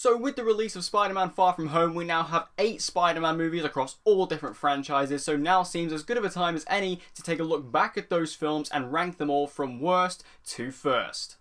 So with the release of Spider-Man Far From Home, we now have 8 Spider-Man movies across all different franchises, so now seems as good of a time as any to take a look back at those films and rank them all from worst to first.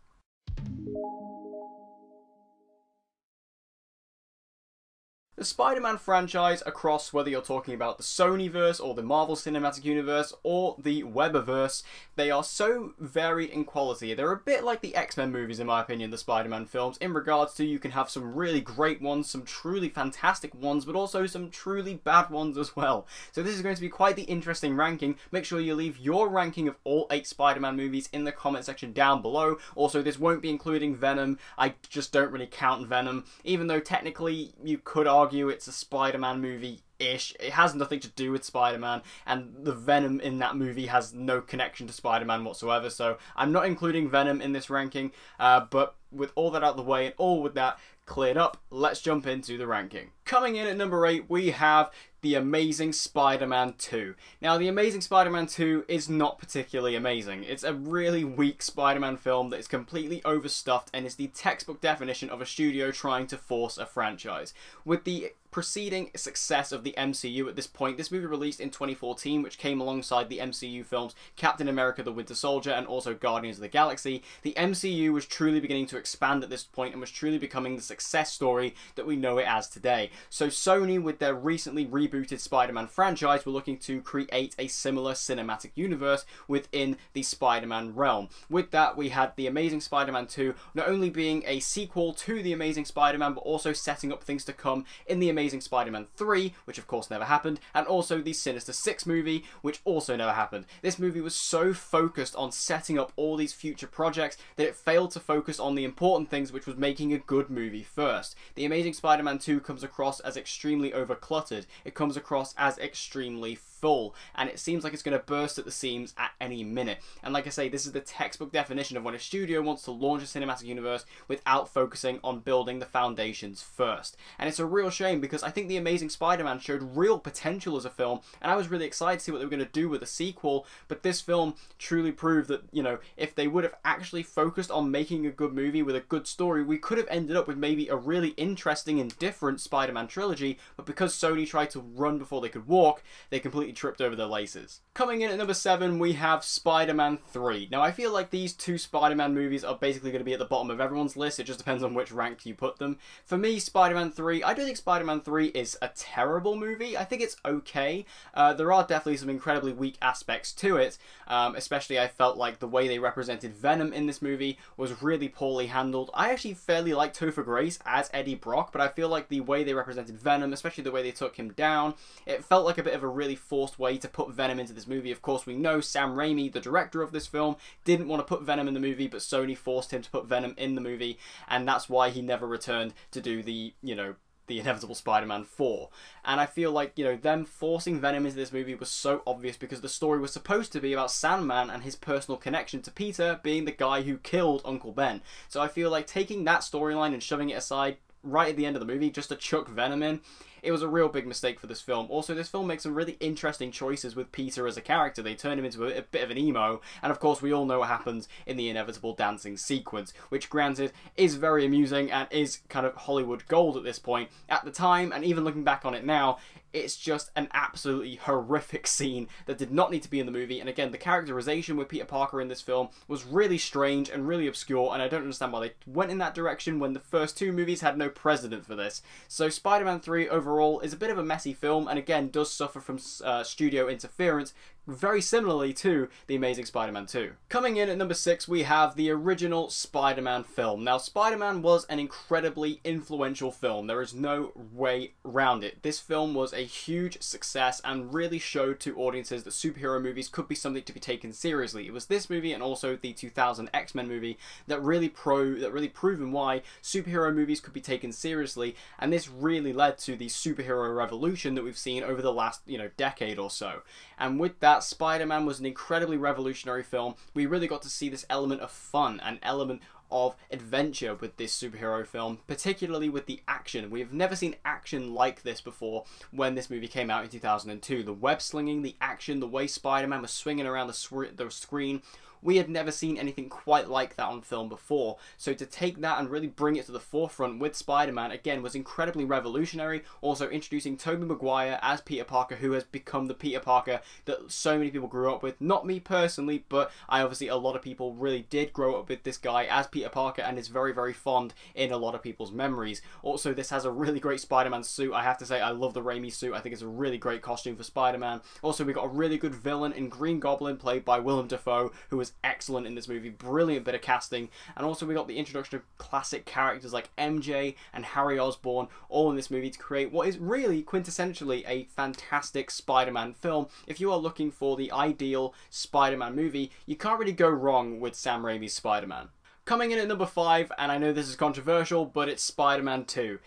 The Spider-Man franchise across, whether you're talking about the Sonyverse or the Marvel Cinematic Universe or the Webberverse, they are so varied in quality. They're a bit like the X-Men movies in my opinion, the Spider-Man films, in regards to you can have some really great ones, some truly fantastic ones, but also some truly bad ones as well. So this is going to be quite the interesting ranking. Make sure you leave your ranking of all 8 Spider-Man movies in the comment section down below. Also, this won't be including Venom. I just don't really count Venom, even though technically you could argue it's a Spider-Man movie-ish. It has nothing to do with Spider-Man, and the Venom in that movie has no connection to Spider-Man whatsoever, so I'm not including Venom in this ranking, but with all that out of the way and all with that cleared up, let's jump into the ranking. Coming in at number 8, we have The Amazing Spider-Man II. Now, The Amazing Spider-Man II is not particularly amazing. It's a really weak Spider-Man film that is completely overstuffed and is the textbook definition of a studio trying to force a franchise. With the preceding success of the MCU at this point, this movie released in 2014, which came alongside the MCU films Captain America the Winter Soldier and also Guardians of the Galaxy. The MCU was truly beginning to expand at this point and was truly becoming the success story that we know it as today. So Sony, with their recently rebooted Spider-Man franchise, were looking to create a similar cinematic universe within the Spider-Man realm. With that, we had The Amazing Spider-Man 2 not only being a sequel to The Amazing Spider-Man, but also setting up things to come in The Amazing Spider-Man 3, which of course never happened, and also the Sinister Six movie, which also never happened. This movie was so focused on setting up all these future projects that it failed to focus on the important things, which was making a good movie first. The Amazing Spider-Man 2 comes across as extremely overcluttered. It comes across as extremely full, and it seems like it's going to burst at the seams at any minute. And like I say, this is the textbook definition of when a studio wants to launch a cinematic universe without focusing on building the foundations first. And it's a real shame because I think The Amazing Spider-Man showed real potential as a film, and I was really excited to see what they were going to do with a sequel, but this film truly proved that, you know, if they would have actually focused on making a good movie with a good story, we could have ended up with maybe a really interesting and different Spider-Man trilogy, but because Sony tried to run before they could walk, they completely tripped over their laces. Coming in at number 7, we have SpiderMan III. Now, I feel like these 2 Spider-Man movies are basically going to be at the bottom of everyone's list. It just depends on which rank you put them. For me, SpiderMan III, I don't think SpiderMan III is a terrible movie. I think it's okay. There are definitely some incredibly weak aspects to it, especially I felt like the way they represented Venom in this movie was really poorly handled. I actually fairly like Topher Grace as Eddie Brock, but I feel like the way they represented Venom, especially the way they took him down, it felt like a bit of a really forced way to put Venom into this movie. Of course, we know Sam Raimi, the director of this film, didn't want to put Venom in the movie, but Sony forced him to put Venom in the movie, and that's why he never returned to do the, you know, the inevitable Spider-Man 4. And I feel like, you know, them forcing Venom into this movie was so obvious because the story was supposed to be about Sandman and his personal connection to Peter being the guy who killed Uncle Ben. So I feel like taking that storyline and shoving it aside right at the end of the movie just to chuck Venom in, it was a real big mistake for this film. Also, this film makes some really interesting choices with Peter as a character. They turn him into a bit of an emo, and of course we all know what happens in the inevitable dancing sequence, which granted is very amusing and is kind of Hollywood gold at this point. At the time, and even looking back on it now, it's just an absolutely horrific scene that did not need to be in the movie. And again, the characterization with Peter Parker in this film was really strange and really obscure, and I don't understand why they went in that direction when the first 2 movies had no precedent for this. So Spider-Man 3 overall is a bit of a messy film, and again does suffer from studio interference, very similarly to The Amazing Spider-Man 2. Coming in at number 6, we have the original Spider-Man film. Now, Spider-Man was an incredibly influential film. There is no way around it. This film was a huge success and really showed to audiences that superhero movies could be something to be taken seriously. It was this movie and also the 2000 X-Men movie that really proven why superhero movies could be taken seriously, and this really led to the superhero revolution that we've seen over the last, you know, decade or so. And with that, Spider-Man was an incredibly revolutionary film. We really got to see this element of fun, an element of adventure with this superhero film, particularly with the action. We have never seen action like this before when this movie came out in 2002. The web slinging, the action, the way Spider-Man was swinging around the screen. We had never seen anything quite like that on film before. So to take that and really bring it to the forefront with Spider-Man, again, was incredibly revolutionary. Also introducing Tobey Maguire as Peter Parker, who has become the Peter Parker that so many people grew up with. Not me personally, but obviously a lot of people really did grow up with this guy as Peter Parker and is very, very fond in a lot of people's memories. Also, this has a really great Spider-Man suit. I have to say, I love the Raimi suit. I think it's a really great costume for Spider-Man. Also, we got a really good villain in Green Goblin, played by Willem Dafoe, who was excellent in this movie. Brilliant bit of casting. And also we got the introduction of classic characters like MJ and Harry Osborn all in this movie to create what is really quintessentially a fantastic Spider-Man film. If you are looking for the ideal Spider-Man movie, you can't really go wrong with Sam Raimi's Spider-Man. Coming in at number 5, and I know this is controversial, but it's SpiderMan II.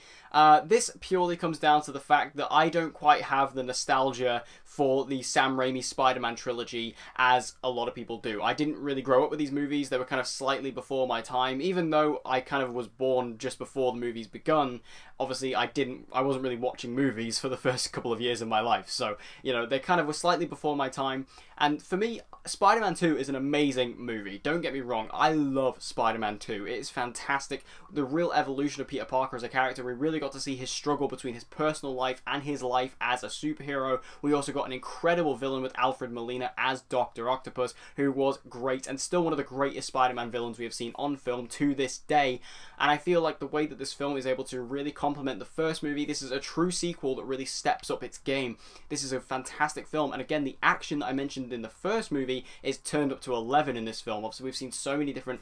This purely comes down to the fact that I don't quite have the nostalgia for the Sam Raimi Spider-Man trilogy as a lot of people do. I didn't really grow up with these movies. They were kind of slightly before my time, even though I kind of was born just before the movies begun. Obviously, I wasn't really watching movies for the first couple of years of my life. So, you know, they kind of were slightly before my time. And for me, Spider-Man 2 is an amazing movie. Don't get me wrong. I love Spider-Man 2. It is fantastic. The real evolution of Peter Parker as a character. We really got to see his struggle between his personal life and his life as a superhero. We also got an incredible villain with Alfred Molina as Dr. Octopus, who was great and still one of the greatest Spider-Man villains we have seen on film to this day. And I feel like the way that this film is able to really complement the first movie, this is a true sequel that really steps up its game. This is a fantastic film, and again, the action that I mentioned in the first movie is turned up to 11 in this film. Obviously, we've seen so many different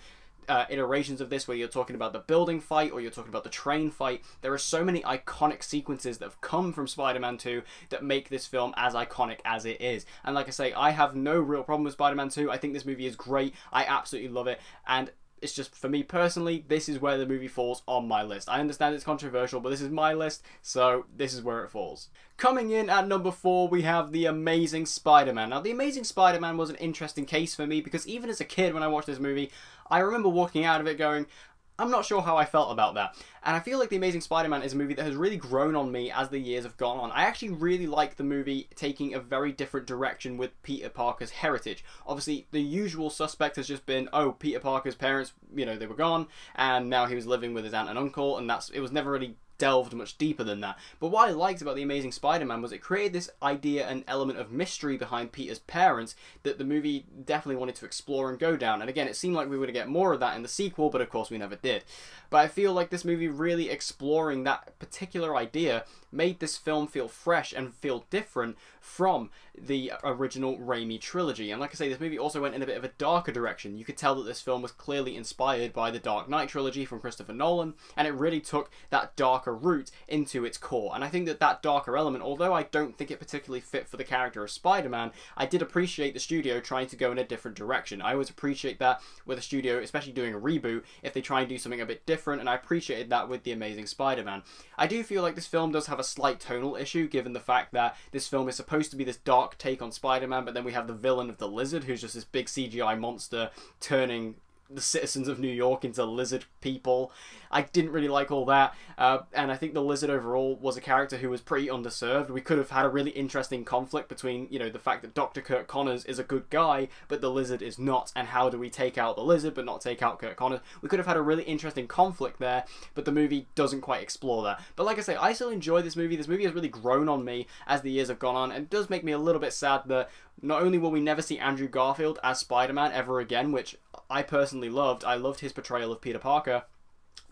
iterations of this, where you're talking about the building fight or you're talking about the train fight. There are so many iconic sequences that have come from Spider-Man 2 that make this film as iconic as it is. And like I say, I have no real problem with Spider-Man 2. I think this movie is great. I absolutely love it. And it's just, for me personally, this is where the movie falls on my list. I understand it's controversial, but this is my list, so this is where it falls. Coming in at number 4, we have The Amazing Spider-Man. Now, The Amazing Spider-Man was an interesting case for me, because even as a kid when I watched this movie, I remember walking out of it going, I'm not sure how I felt about that. And I feel like The Amazing Spider-Man is a movie that has really grown on me as the years have gone on. I actually really like the movie taking a very different direction with Peter Parker's heritage. Obviously, the usual suspect has just been, oh, Peter Parker's parents, you know, they were gone, and now he was living with his aunt and uncle, and it was never really delved much deeper than that. But what I liked about The Amazing Spider-Man was it created this idea and element of mystery behind Peter's parents that the movie definitely wanted to explore and go down. And again, it seemed like we were going to get more of that in the sequel, but of course we never did. But I feel like this movie really exploring that particular idea made this film feel fresh and feel different from the original Raimi trilogy. And like I say, this movie also went in a bit of a darker direction. You could tell that this film was clearly inspired by the Dark Knight trilogy from Christopher Nolan, and it really took that darker route into its core. And I think that that darker element, although I don't think it particularly fit for the character of Spider-Man, I did appreciate the studio trying to go in a different direction. I always appreciate that with a studio, especially doing a reboot, if they try and do something a bit different, and I appreciated that with The Amazing Spider-Man. I do feel like this film does have a slight tonal issue, given the fact that this film is supposed to be this dark take on Spider-Man, but then we have the villain of the Lizard, who's just this big CGI monster turning the citizens of New York into lizard people. I didn't really like all that, and I think the Lizard overall was a character who was pretty underserved. We could have had a really interesting conflict between, you know, the fact that Dr. Kirk Connors is a good guy, but the Lizard is not, and how do we take out the Lizard but not take out Kirk Connors? We could have had a really interesting conflict there, but the movie doesn't quite explore that. But like I say, I still enjoy this movie. This movie has really grown on me as the years have gone on, and it does make me a little bit sad that not only will we never see Andrew Garfield as Spider-Man ever again, which I personally loved. I loved his portrayal of Peter Parker,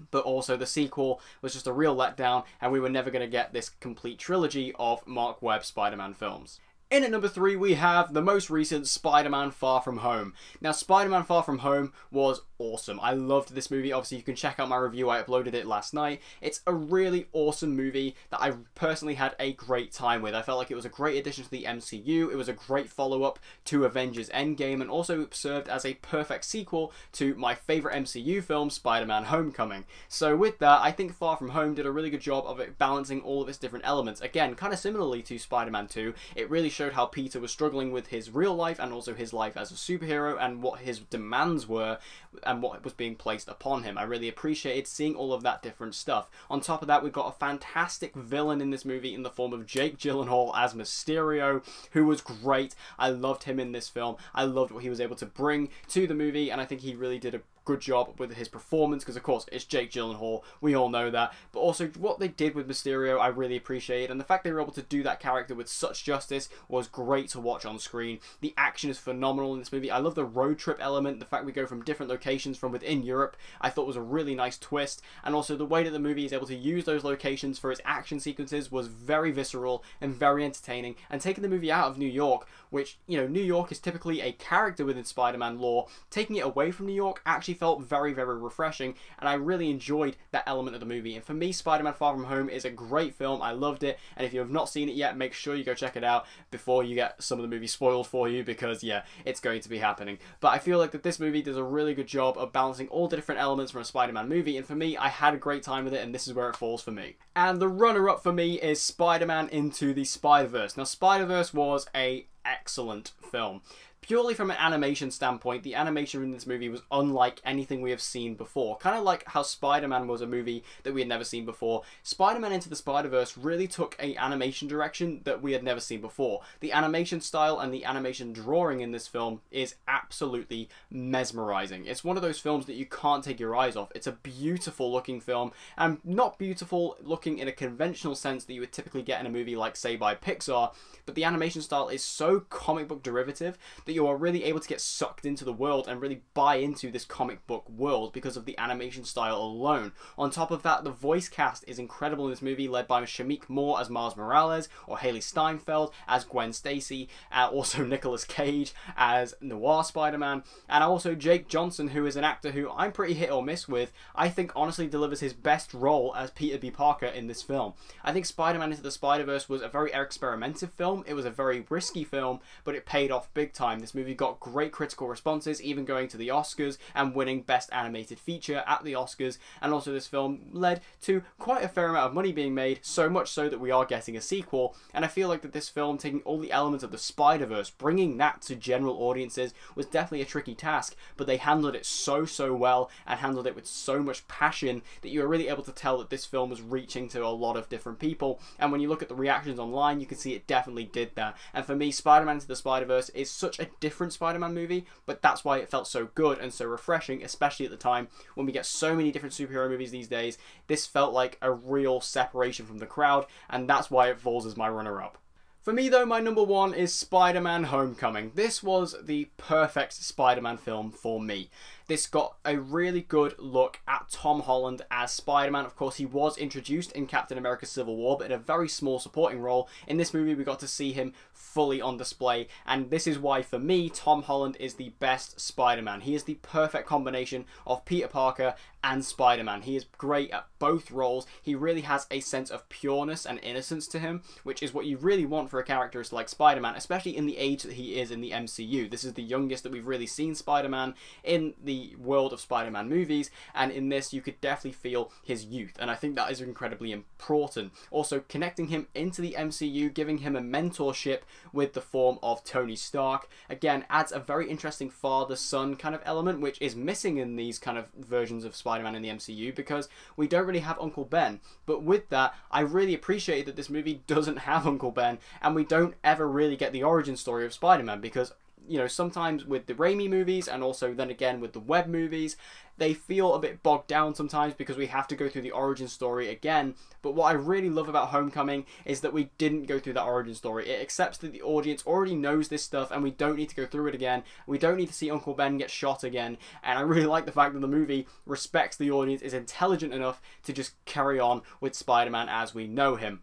but also the sequel was just a real letdown, and we were never going to get this complete trilogy of Mark Webb Spider-Man films. In at number 3, we have the most recent Spider-Man Far From Home. Now, Spider-Man Far From Home was awesome. I loved this movie. Obviously, you can check out my review. I uploaded it last night. It's a really awesome movie that I personally had a great time with. I felt like it was a great addition to the MCU. It was a great follow-up to Avengers Endgame, and also served as a perfect sequel to my favourite MCU film, SpiderMan Homecoming. So with that, I think Far From Home did a really good job of it balancing all of its different elements. Again, kind of similarly to Spider-Man 2, it really showed showed how Peter was struggling with his real life and also his life as a superhero and what his demands were and what was being placed upon him. I really appreciated seeing all of that different stuff. On top of that, we've got a fantastic villain in this movie in the form of Jake Gyllenhaal as Mysterio, who was great. I loved him in this film. I loved what he was able to bring to the movie, and I think he really did a good job with his performance, because of course it's Jake Gyllenhaal, we all know that, but also what they did with Mysterio I really appreciated, and the fact they were able to do that character with such justice was great to watch on screen. The action is phenomenal in this movie. I love the road trip element, the fact we go from different locations from within Europe, I thought was a really nice twist, and also the way that the movie is able to use those locations for its action sequences was very visceral and very entertaining, and taking the movie out of New York, which, you know, New York is typically a character within Spider-Man lore, taking it away from New York actually felt very, very refreshing, and I really enjoyed that element of the movie. And for me, Spider-Man Far From Home is a great film. I loved it, and if you have not seen it yet, make sure you go check it out before you get some of the movie spoiled for you, because yeah, it's going to be happening. But I feel like that this movie does a really good job of balancing all the different elements from a Spider-Man movie, and for me, I had a great time with it, and this is where it falls for me. And the runner-up for me is Spider-Man Into the Spiderverse. Now, Spider-Verse was a excellent film. Purely from an animation standpoint, the animation in this movie was unlike anything we have seen before. Kind of like how Spider-Man was a movie that we had never seen before. Spider-Man Into the Spider-Verse really took an animation direction that we had never seen before. The animation style and the animation drawing in this film is absolutely mesmerizing. It's one of those films that you can't take your eyes off. It's a beautiful looking film, and not beautiful looking in a conventional sense that you would typically get in a movie like, say, by Pixar, but the animation style is so comic book derivative that you are really able to get sucked into the world and really buy into this comic book world because of the animation style alone. On top of that, the voice cast is incredible in this movie, led by Shameik Moore as Miles Morales, or Haley Steinfeld as Gwen Stacy, also Nicolas Cage as Noir Spider-Man, and also Jake Johnson, who is an actor who I'm pretty hit or miss with. I think honestly delivers his best role as Peter B. Parker in this film. I think Spider-Man Into the Spider-Verse was a very experimentative film. It was a very risky film, but it paid off big time. This movie got great critical responses, even going to the Oscars and winning Best Animated Feature at the Oscars, and also this film led to quite a fair amount of money being made, so much so that we are getting a sequel, and I feel like that this film, taking all the elements of the Spider-Verse, bringing that to general audiences, was definitely a tricky task, but they handled it so well, and handled it with so much passion, that you were really able to tell that this film was reaching to a lot of different people, and when you look at the reactions online, you can see it definitely did that. And for me, Spider-Man Into the Spider-Verse is such a different Spider-Man movie, but that's why it felt so good and so refreshing, especially at the time when we get so many different superhero movies these days. This felt like a real separation from the crowd, and that's why it falls as my runner-up. For me though, my number one is Spider-Man Homecoming. This was the perfect Spider-Man film for me. This got a really good look at Tom Holland as Spider-Man. Of course, he was introduced in Captain America Civil War, but in a very small supporting role. In this movie, we got to see him fully on display, and this is why, for me, Tom Holland is the best Spider-Man. He is the perfect combination of Peter Parker and Spider-Man. He is great at both roles. He really has a sense of pureness and innocence to him, which is what you really want for a character like Spider-Man, especially in the age that he is in the MCU. This is the youngest that we've really seen Spider-Man in the world of Spider-Man movies, and in this you could definitely feel his youth, and I think that is incredibly important. Also, connecting him into the MCU, giving him a mentorship with the form of Tony Stark, again adds a very interesting father-son kind of element, which is missing in these kind of versions of Spider-Man in the MCU, because we don't really have Uncle Ben. But with that, I really appreciate that this movie doesn't have Uncle Ben, and we don't ever really get the origin story of Spider-Man, because, you know, sometimes with the Raimi movies, and also then again with the Webb movies, they feel a bit bogged down sometimes because we have to go through the origin story again. But what I really love about Homecoming is that we didn't go through that origin story. It accepts that the audience already knows this stuff, and we don't need to go through it again. We don't need to see Uncle Ben get shot again. And I really like the fact that the movie respects the audience, is intelligent enough to just carry on with Spider-Man as we know him.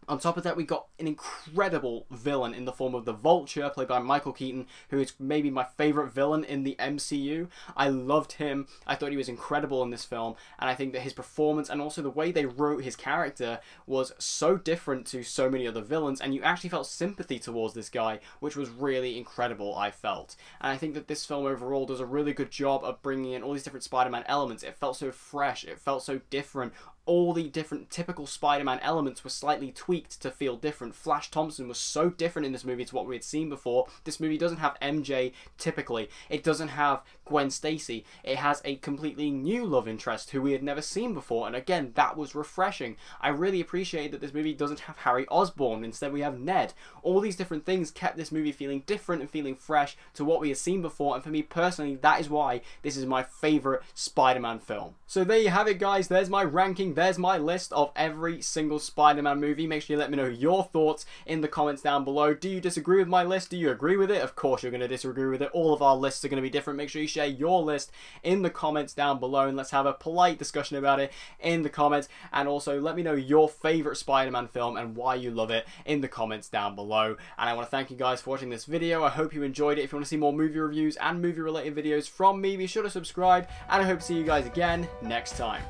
On top of that, we got an incredible villain in the form of the Vulture, played by Michael Keaton, who is maybe my favourite villain in the MCU. I loved him. I thought he was incredible in this film, and I think that his performance and also the way they wrote his character was so different to so many other villains, and you actually felt sympathy towards this guy, which was really incredible, I felt. And I think that this film overall does a really good job of bringing in all these different Spider-Man elements. It felt so fresh, it felt so different, all the different typical Spider-Man elements were slightly tweaked to feel different. Flash Thompson was so different in this movie to what we had seen before. This movie doesn't have MJ typically. It doesn't have Gwen Stacy. It has a completely new love interest who we had never seen before, and again, that was refreshing. I really appreciate that this movie doesn't have Harry Osborn. Instead, we have Ned. All these different things kept this movie feeling different and feeling fresh to what we had seen before, and for me personally, that is why this is my favourite Spider-Man film. So there you have it, guys. There's my ranking. There's my list of every single Spider-Man movie. Make sure you let me know your thoughts in the comments down below. Do you disagree with my list? Do you agree with it? Of course you're going to disagree with it. All of our lists are going to be different. Make sure you share your list in the comments down below, and let's have a polite discussion about it in the comments. And also let me know your favourite Spider-Man film and why you love it in the comments down below. And I want to thank you guys for watching this video. I hope you enjoyed it. If you want to see more movie reviews and movie related videos from me, be sure to subscribe, and I hope to see you guys again next time.